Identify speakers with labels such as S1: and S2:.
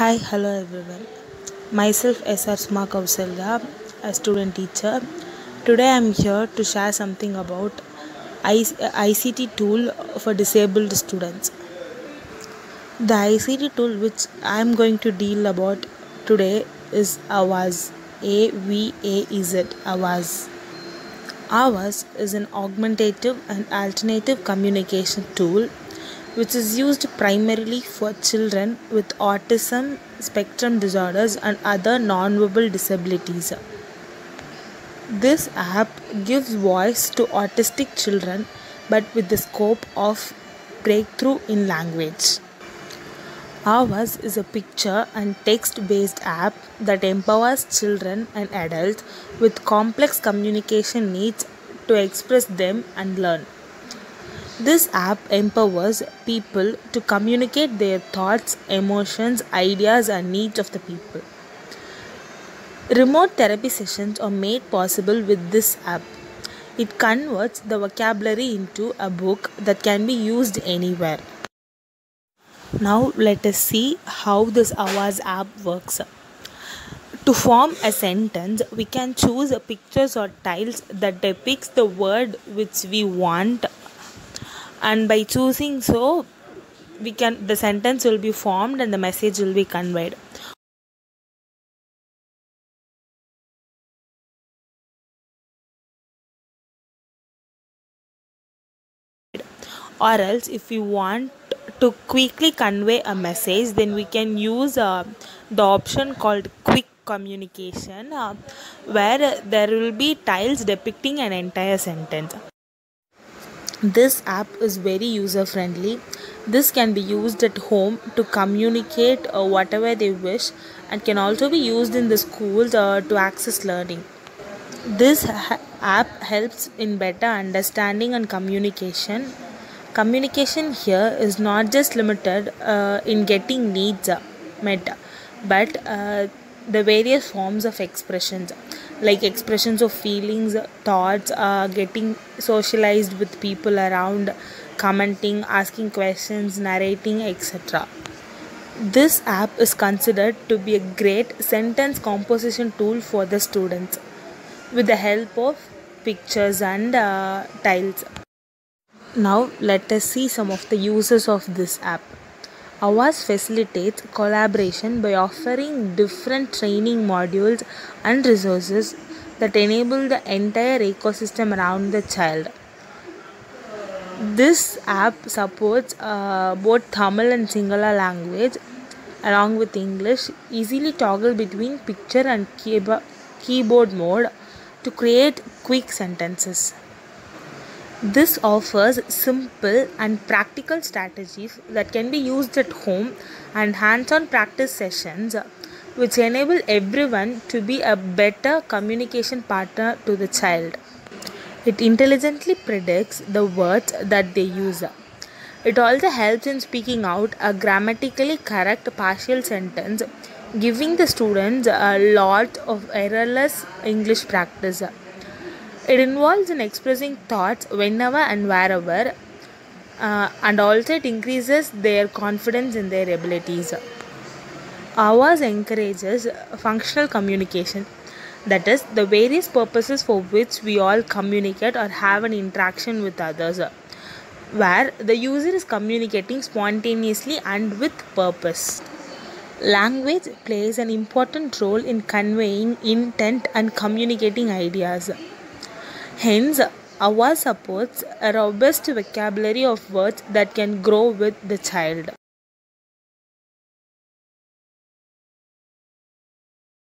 S1: Hi, hello everyone. Myself SR Sma Kausalya, a student teacher. Today I am here to share something about ICT tool for disabled students. The ICT tool which I am going to deal about today is Avaz. AVAZ. Avaz. Avaz is an augmentative and alternative communication tool which is used primarily for children with autism spectrum disorders and other non-verbal disabilities. This app gives voice to autistic children but with the scope of breakthrough in language. Avaz is a picture and text-based app that empowers children and adults with complex communication needs to express them and learn. This app empowers people to communicate their thoughts, emotions, ideas, and needs of the people. Remote therapy sessions are made possible with this app. It converts the vocabulary into a book that can be used anywhere. Now let us see how this Avaz app works. To form a sentence, we can choose pictures or tiles that depicts the word which we want, and by choosing so the sentence will be formed and the message will be conveyed. Or else if we want to quickly convey a message, then we can use the option called quick communication, where there will be tiles depicting an entire sentence. This app is very user friendly. This can be used at home to communicate whatever they wish, and can also be used in the schools to access learning. This app helps in better understanding and communication. Communication here is not just limited in getting needs met, but the various forms of expressions, like expressions of feelings, thoughts, getting socialized with people around, commenting, asking questions, narrating, etc. This app is considered to be a great sentence composition tool for the students with the help of pictures and tiles. Now let us see some of the uses of this app. Avaz facilitates collaboration by offering different training modules and resources that enable the entire ecosystem around the child. This app supports both Tamil and Sinhala language along with English, easily toggle between picture and keyboard mode to create quick sentences. This offers simple and practical strategies that can be used at home and hands-on practice sessions, which enable everyone to be a better communication partner to the child. It intelligently predicts the words that they use. It also helps in speaking out a grammatically correct partial sentence, giving the students a lot of errorless English practice. It involves in expressing thoughts whenever and wherever, and also it increases their confidence in their abilities. Avaz encourages functional communication, that is, the various purposes for which we all communicate or have an interaction with others, where the user is communicating spontaneously and with purpose. Language plays an important role in conveying intent and communicating ideas. Hence, Avaz supports a robust vocabulary of words that can grow with the child.